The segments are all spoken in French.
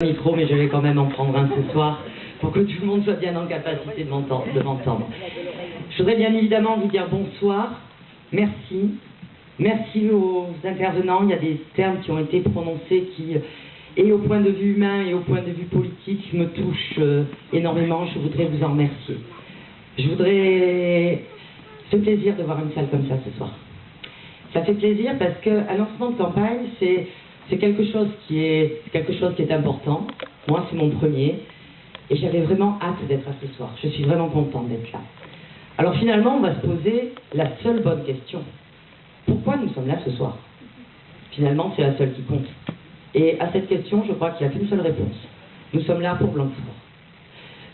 Micro, mais je vais quand même en prendre un ce soir pour que tout le monde soit bien en capacité de m'entendre. Je voudrais bien évidemment vous dire bonsoir, merci, merci aux intervenants. Il y a des termes qui ont été prononcés qui, et au point de vue humain et au point de vue politique, me touchent énormément. Je voudrais vous en remercier. Je voudrais... Ça fait plaisir de voir une salle comme ça ce soir. Ça fait plaisir parce qu'un lancement de campagne, c'est quelque chose qui est important. Moi, c'est mon premier. Et j'avais vraiment hâte d'être là ce soir. Je suis vraiment contente d'être là. Alors finalement, on va se poser la seule bonne question. Pourquoi nous sommes là ce soir? Finalement, c'est la seule qui compte. Et à cette question, je crois qu'il n'y a qu'une seule réponse. Nous sommes là pour Blanquefort.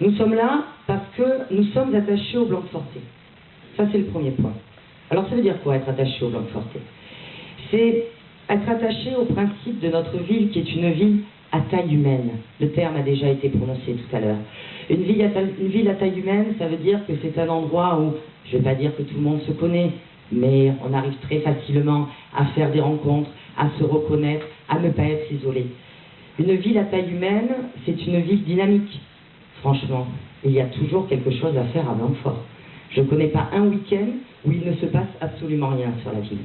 Nous sommes là parce que nous sommes attachés au Blanquefortais. Ça, c'est le premier point. Alors, ça veut dire quoi, être attaché au Blanquefortais? C'est être attaché au principe de notre ville qui est une ville à taille humaine. Le terme a déjà été prononcé tout à l'heure. Une ville à taille humaine, ça veut dire que c'est un endroit où, je ne vais pas dire que tout le monde se connaît, mais on arrive très facilement à faire des rencontres, à se reconnaître, à ne pas être isolé. Une ville à taille humaine, c'est une ville dynamique. Franchement, il y a toujours quelque chose à faire à Blanquefort. Je ne connais pas un week-end où il ne se passe absolument rien sur la ville.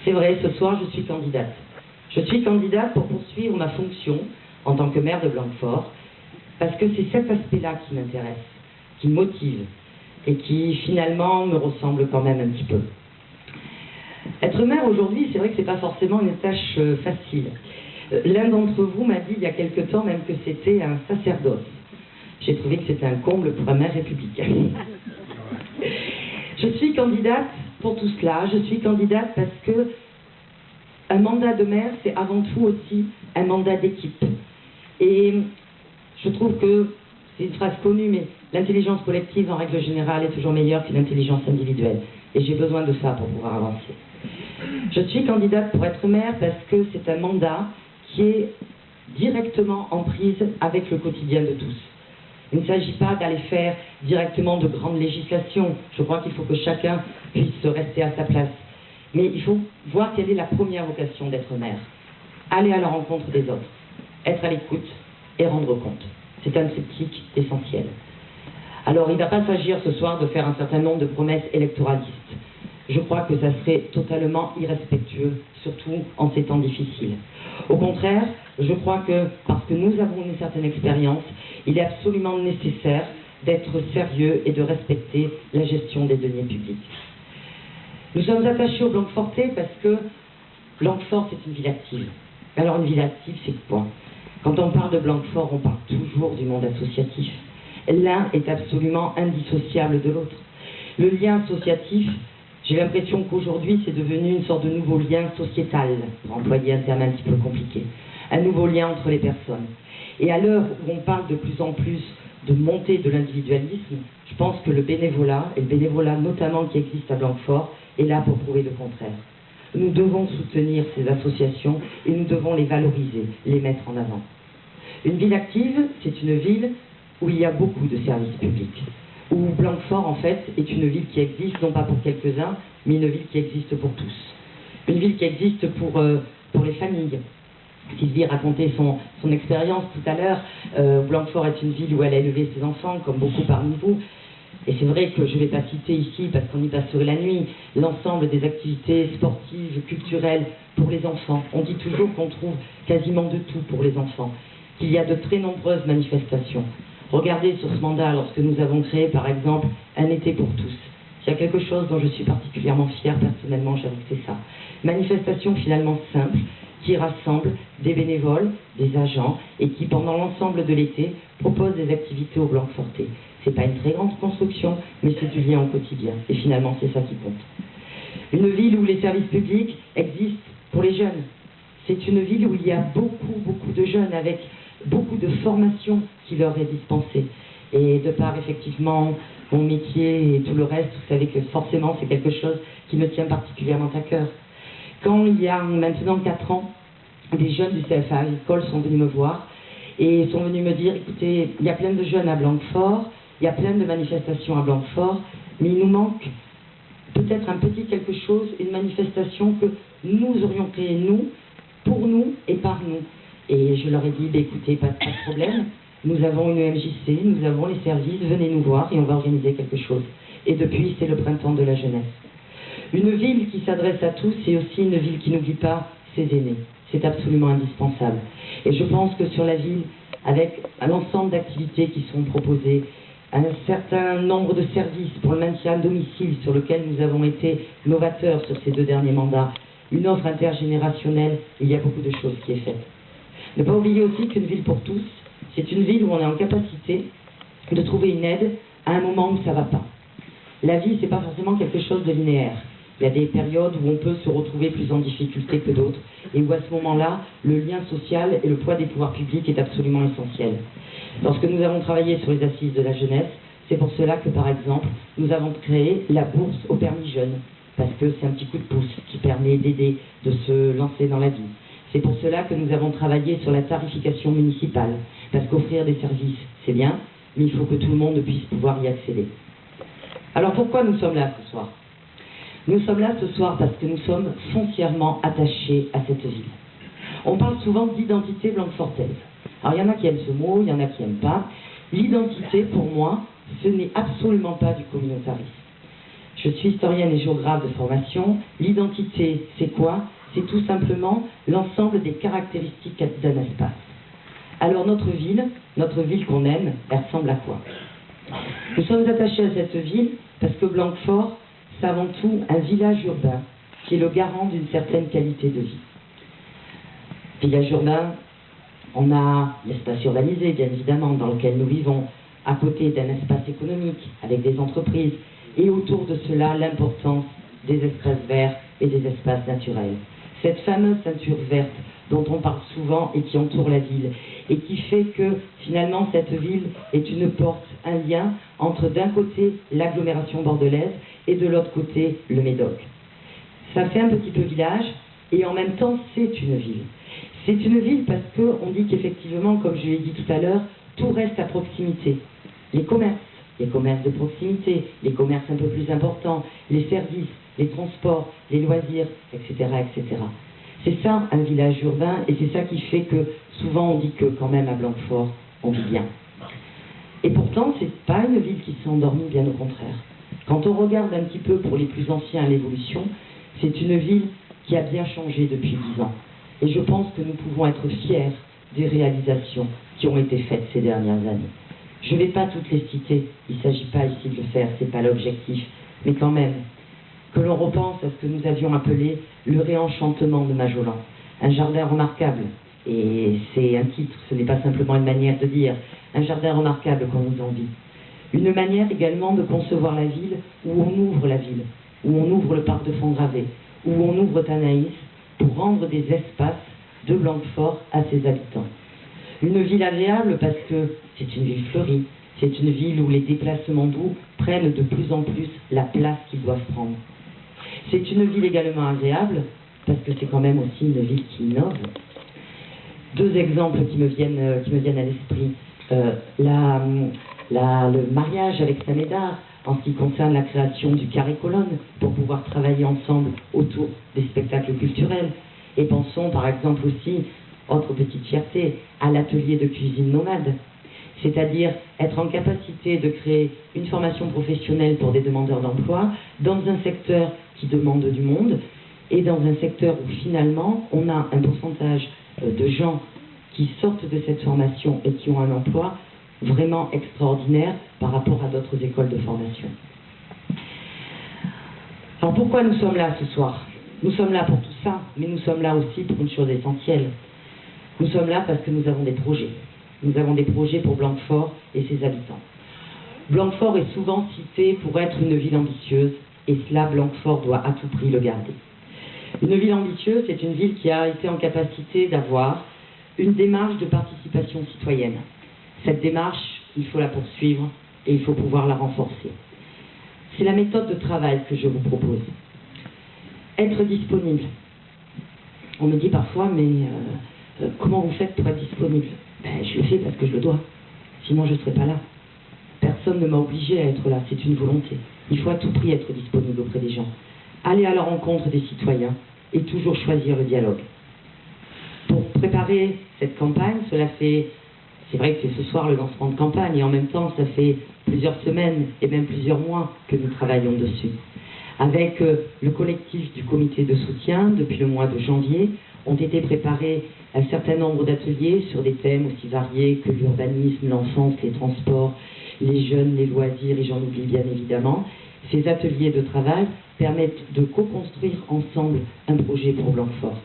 C'est vrai, ce soir, je suis candidate. Je suis candidate pour poursuivre ma fonction en tant que maire de Blanquefort, parce que c'est cet aspect-là qui m'intéresse, qui me motive, et qui, finalement, me ressemble quand même un petit peu. Être maire aujourd'hui, c'est vrai que ce n'est pas forcément une tâche facile. L'un d'entre vous m'a dit il y a quelque temps même que c'était un sacerdoce. J'ai trouvé que c'était un comble pour un maire républicain. Je suis candidate pour tout cela. Je suis candidate parce que un mandat de maire, c'est avant tout aussi un mandat d'équipe. Et je trouve que, c'est une phrase connue, mais l'intelligence collective, en règle générale, est toujours meilleure qu'une intelligence individuelle. Et j'ai besoin de ça pour pouvoir avancer. Je suis candidate pour être maire parce que c'est un mandat qui est directement en prise avec le quotidien de tous. Il ne s'agit pas d'aller faire directement de grandes législations. Je crois qu'il faut que chacun puisse rester à sa place. Mais il faut voir quelle est la première vocation d'être maire. Aller à la rencontre des autres, être à l'écoute et rendre compte. C'est un triptyque essentiel. Alors, il ne va pas s'agir ce soir de faire un certain nombre de promesses électoralistes. Je crois que ça serait totalement irrespectueux, surtout en ces temps difficiles. Au contraire, je crois que, parce que nous avons une certaine expérience, il est absolument nécessaire d'être sérieux et de respecter la gestion des deniers publics. Nous sommes attachés au Blanquefortais parce que Blanquefort, c'est une ville active. Alors, une ville active, c'est quoi? Quand on parle de Blanquefort, on parle toujours du monde associatif. L'un est absolument indissociable de l'autre. Le lien associatif, j'ai l'impression qu'aujourd'hui, c'est devenu une sorte de nouveau lien sociétal, pour employer un terme un petit peu compliqué. Un nouveau lien entre les personnes. Et à l'heure où on parle de plus en plus de montée de l'individualisme, je pense que le bénévolat, et le bénévolat notamment qui existe à Blanquefort, est là pour prouver le contraire. Nous devons soutenir ces associations et nous devons les valoriser, les mettre en avant. Une ville active, c'est une ville où il y a beaucoup de services publics. Où Blanquefort, en fait, est une ville qui existe, non pas pour quelques-uns, mais une ville qui existe pour tous. Une ville qui existe pour les familles. Sylvie racontait son expérience tout à l'heure. Blanquefort est une ville où elle a élevé ses enfants, comme beaucoup parmi vous. Et c'est vrai que je ne vais pas citer ici, parce qu'on y passerait la nuit, l'ensemble des activités sportives, culturelles pour les enfants. On dit toujours qu'on trouve quasiment de tout pour les enfants, qu'il y a de très nombreuses manifestations. Regardez sur ce mandat, lorsque nous avons créé, par exemple, un été pour tous. S'il y a quelque chose dont je suis particulièrement fière, personnellement, j'avoue que c'est ça. Manifestation finalement simple, qui rassemble des bénévoles, des agents, et qui, pendant l'ensemble de l'été, propose des activités au Blanquefortais. C'est pas une très grande construction, mais c'est du lien au quotidien. Et finalement, c'est ça qui compte. Une ville où les services publics existent pour les jeunes. C'est une ville où il y a beaucoup de jeunes, avec beaucoup de formation qui leur est dispensée. Et de par, effectivement, mon métier et tout le reste, vous savez que forcément, c'est quelque chose qui me tient particulièrement à cœur. Quand il y a maintenant 4 ans, des jeunes du CFA agricole sont venus me voir et sont venus me dire, écoutez, il y a plein de jeunes à Blanquefort, il y a plein de manifestations à Blanquefort, mais il nous manque peut-être un petit quelque chose, une manifestation que nous aurions créée, nous, pour nous et par nous. Et je leur ai dit, bah, écoutez, pas de problème, nous avons une MJC, nous avons les services, venez nous voir et on va organiser quelque chose. Et depuis, c'est le printemps de la jeunesse. Une ville qui s'adresse à tous, c'est aussi une ville qui n'oublie pas ses aînés. C'est absolument indispensable. Et je pense que sur la ville, avec l'ensemble d'activités qui sont proposées, un certain nombre de services pour le maintien à domicile sur lequel nous avons été novateurs sur ces 2 derniers mandats, une offre intergénérationnelle, il y a beaucoup de choses qui est faite. Ne pas oublier aussi qu'une ville pour tous, c'est une ville où on est en capacité de trouver une aide à un moment où ça ne va pas. La vie, ce n'est pas forcément quelque chose de linéaire. Il y a des périodes où on peut se retrouver plus en difficulté que d'autres, et où à ce moment-là, le lien social et le poids des pouvoirs publics est absolument essentiel. Lorsque nous avons travaillé sur les assises de la jeunesse, c'est pour cela que, par exemple, nous avons créé la bourse au permis jeune, parce que c'est un petit coup de pouce qui permet d'aider, de se lancer dans la vie. C'est pour cela que nous avons travaillé sur la tarification municipale, parce qu'offrir des services, c'est bien, mais il faut que tout le monde puisse pouvoir y accéder. Alors pourquoi nous sommes là ce soir ? Nous sommes là ce soir parce que nous sommes foncièrement attachés à cette ville. On parle souvent d'identité blanquefortaise. Alors il y en a qui aiment ce mot, il y en a qui n'aiment pas. L'identité, pour moi, ce n'est absolument pas du communautarisme. Je suis historienne et géographe de formation. L'identité, c'est quoi ? C'est tout simplement l'ensemble des caractéristiques d'un espace. Alors notre ville qu'on aime, elle ressemble à quoi ? Nous sommes attachés à cette ville parce que Blanquefort, c'est avant tout un village urbain qui est le garant d'une certaine qualité de vie. Village urbain, on a l'espace urbanisé, bien évidemment, dans lequel nous vivons, à côté d'un espace économique, avec des entreprises, et autour de cela, l'importance des espaces verts et des espaces naturels. Cette fameuse ceinture verte dont on parle souvent et qui entoure la ville, et qui fait que, finalement, cette ville est une porte, un lien entre, d'un côté, l'agglomération bordelaise, et de l'autre côté, le Médoc. Ça fait un petit peu village, et en même temps, c'est une ville. C'est une ville parce qu'on dit qu'effectivement, comme je l'ai dit tout à l'heure, tout reste à proximité. Les commerces de proximité, les commerces un peu plus importants, les services, les transports, les loisirs, etc., etc. C'est ça, un village urbain, et c'est ça qui fait que, souvent, on dit que, quand même, à Blanquefort, on vit bien. Et pourtant, c'est pas une ville qui s'est endormie, bien au contraire. Quand on regarde un petit peu pour les plus anciens l'évolution, c'est une ville qui a bien changé depuis 10 ans. Et je pense que nous pouvons être fiers des réalisations qui ont été faites ces dernières années. Je ne vais pas toutes les citer, il ne s'agit pas ici de le faire, ce n'est pas l'objectif, mais quand même, que l'on repense à ce que nous avions appelé le réenchantement de Majolan. Un jardin remarquable, et c'est un titre, ce n'est pas simplement une manière de dire, un jardin remarquable qu'on nous envie. Une manière également de concevoir la ville, où on ouvre la ville, où on ouvre le parc de Fontgravé, où on ouvre Tanaïs, pour rendre des espaces de Blanquefort à ses habitants. Une ville agréable parce que c'est une ville fleurie, c'est une ville où les déplacements doux prennent de plus en plus la place qu'ils doivent prendre. C'est une ville également agréable parce que c'est quand même aussi une ville qui innove. 2 exemples qui me viennent à l'esprit. Le mariage avec Saint-Médard, en ce qui concerne la création du carré colonne, pour pouvoir travailler ensemble autour des spectacles culturels. Et pensons par exemple aussi, autre petite fierté, à l'atelier de cuisine nomade. C'est-à-dire être en capacité de créer une formation professionnelle pour des demandeurs d'emploi dans un secteur qui demande du monde et dans un secteur où finalement on a un pourcentage de gens qui sortent de cette formation et qui ont un emploi vraiment extraordinaire par rapport à d'autres écoles de formation. Alors pourquoi nous sommes là ce soir ? Nous sommes là pour tout ça, mais nous sommes là aussi pour une chose essentielle. Nous sommes là parce que nous avons des projets. Nous avons des projets pour Blanquefort et ses habitants. Blanquefort est souvent cité pour être une ville ambitieuse, et cela, Blanquefort doit à tout prix le garder. Une ville ambitieuse, c'est une ville qui a été en capacité d'avoir une démarche de participation citoyenne. Cette démarche, il faut la poursuivre et il faut pouvoir la renforcer. C'est la méthode de travail que je vous propose. Être disponible. On me dit parfois, mais comment vous faites pour être disponible ? Je le fais parce que je le dois, sinon je ne serais pas là. Personne ne m'a obligé à être là, c'est une volonté. Il faut à tout prix être disponible auprès des gens. Aller à la rencontre des citoyens et toujours choisir le dialogue. Pour préparer cette campagne, c'est vrai que c'est ce soir le lancement de campagne, et en même temps, ça fait plusieurs semaines et même plusieurs mois que nous travaillons dessus. Avec le collectif du comité de soutien, depuis le mois de janvier, ont été préparés un certain nombre d'ateliers sur des thèmes aussi variés que l'urbanisme, l'enfance, les transports, les jeunes, les loisirs, et j'en oublie bien évidemment. Ces ateliers de travail permettent de co-construire ensemble un projet pour Blanquefort.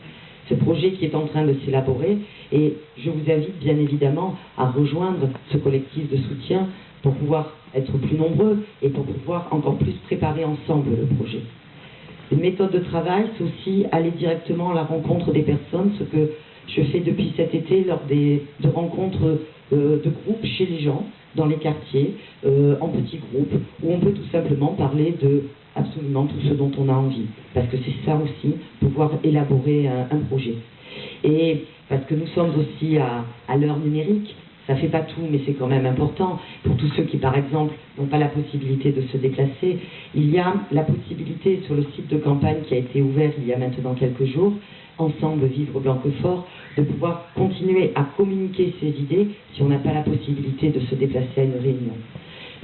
Ce projet qui est en train de s'élaborer, et je vous invite bien évidemment à rejoindre ce collectif de soutien pour pouvoir être plus nombreux et pour pouvoir encore plus préparer ensemble le projet. Une méthode de travail, c'est aussi aller directement à la rencontre des personnes, ce que je fais depuis cet été lors de rencontres de groupes chez les gens, dans les quartiers, en petits groupes, où on peut tout simplement parler de absolument tout ce dont on a envie. Parce que c'est ça aussi, pouvoir élaborer un projet. Et parce que nous sommes aussi à l'heure numérique, ça fait pas tout, mais c'est quand même important. Pour tous ceux qui, par exemple, n'ont pas la possibilité de se déplacer, il y a la possibilité sur le site de campagne qui a été ouvert il y a maintenant quelques jours, Ensemble Vivre Blanquefort, de pouvoir continuer à communiquer ses idées si on n'a pas la possibilité de se déplacer à une réunion.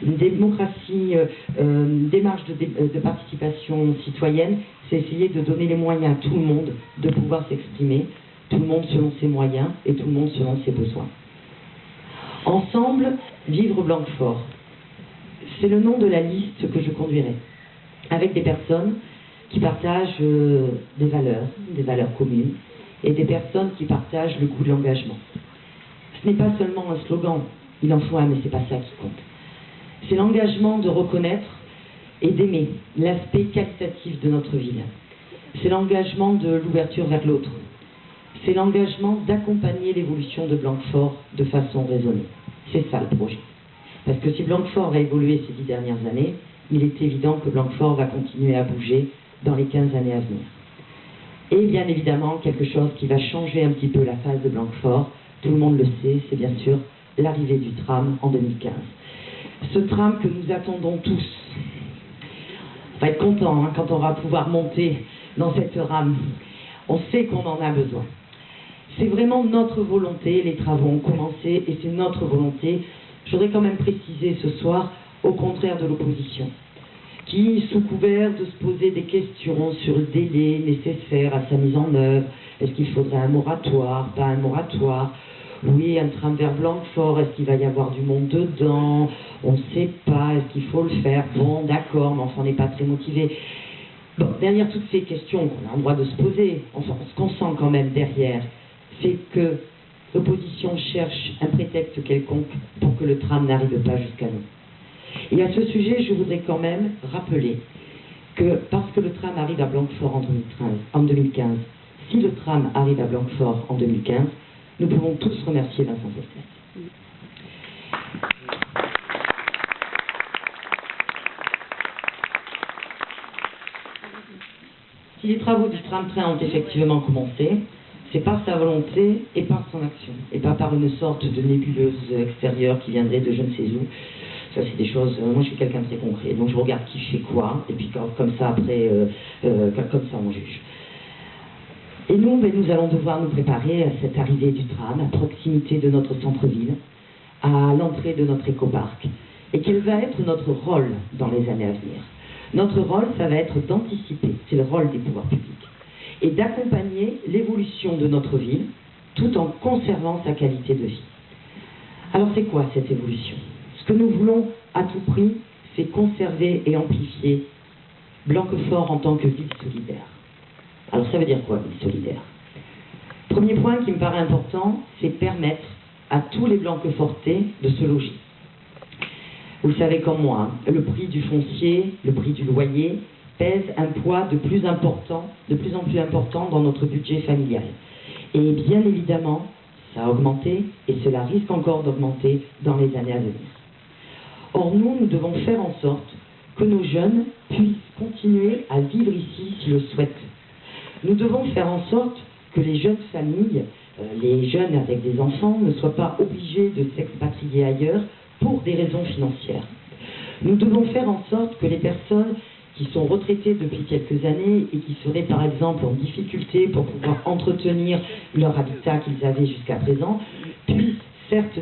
Une démocratie, une démarche de participation citoyenne, c'est essayer de donner les moyens à tout le monde de pouvoir s'exprimer, tout le monde selon ses moyens et tout le monde selon ses besoins. Ensemble, Vivre Blanquefort, c'est le nom de la liste que je conduirai, avec des personnes qui partagent des valeurs communes, et des personnes qui partagent le goût de l'engagement. Ce n'est pas seulement un slogan, il en faut un, mais ce n'est pas ça qui compte. C'est l'engagement de reconnaître et d'aimer l'aspect qualitatif de notre ville. C'est l'engagement de l'ouverture vers l'autre. C'est l'engagement d'accompagner l'évolution de Blanquefort de façon raisonnée. C'est ça le projet. Parce que si Blanquefort a évolué ces 10 dernières années, il est évident que Blanquefort va continuer à bouger dans les 15 années à venir. Et bien évidemment, quelque chose qui va changer un petit peu la face de Blanquefort, tout le monde le sait, c'est bien sûr l'arrivée du tram en 2015. Ce tram que nous attendons tous. On va être content quand on va pouvoir monter dans cette rame. On sait qu'on en a besoin. C'est vraiment notre volonté, les travaux ont commencé et c'est notre volonté. Je voudrais quand même préciser ce soir, au contraire de l'opposition, qui, sous couvert de se poser des questions sur le délai nécessaire à sa mise en œuvre, est-ce qu'il faudrait un moratoire, pas un moratoire, oui, un tram vers Blanquefort, est-ce qu'il va y avoir du monde dedans, on ne sait pas, est-ce qu'il faut le faire, bon d'accord, mais enfin on n'est pas très motivé. Bon, derrière toutes ces questions qu'on a le droit de se poser, enfin ce qu'on sent quand même derrière, c'est que l'opposition cherche un prétexte quelconque pour que le tram n'arrive pas jusqu'à nous. Et à ce sujet, je voudrais quand même rappeler que parce que le tram arrive à Blanquefort en 2015, si le tram arrive à Blanquefort en 2015, nous pouvons tous remercier Vincent Cestet. Si les travaux du tram-train ont effectivement commencé, c'est par sa volonté et par son action, et pas par une sorte de nébuleuse extérieure qui viendrait de je ne sais où. Ça, c'est des choses... moi, je suis quelqu'un de très concret, donc je regarde qui fait quoi, et puis comme ça, après, comme ça, on juge. Et nous, nous allons devoir nous préparer à cette arrivée du tram, à proximité de notre centre-ville, à l'entrée de notre écoparc. Et quel va être notre rôle dans les années à venir? Notre rôle, ça va être d'anticiper, c'est le rôle des pouvoirs publics, et d'accompagner l'évolution de notre ville, tout en conservant sa qualité de vie. Alors c'est quoi cette évolution? Ce que nous voulons à tout prix, c'est conserver et amplifier Blanquefort en tant que ville solidaire. Alors ça veut dire quoi, ville solidaire? Premier point qui me paraît important, c'est permettre à tous les Blanquefortais de se loger. Vous le savez comme moi, le prix du foncier, le prix du loyer pèse un poids de plus en plus important dans notre budget familial. Et bien évidemment, ça a augmenté et cela risque encore d'augmenter dans les années à venir. Or nous devons faire en sorte que nos jeunes puissent continuer à vivre ici s'ils le souhaitent. Nous devons faire en sorte que les jeunes familles, les jeunes avec des enfants, ne soient pas obligés de s'expatrier ailleurs pour des raisons financières. Nous devons faire en sorte que les personnes qui sont retraités depuis quelques années et qui seraient par exemple en difficulté pour pouvoir entretenir leur habitat qu'ils avaient jusqu'à présent, puissent certes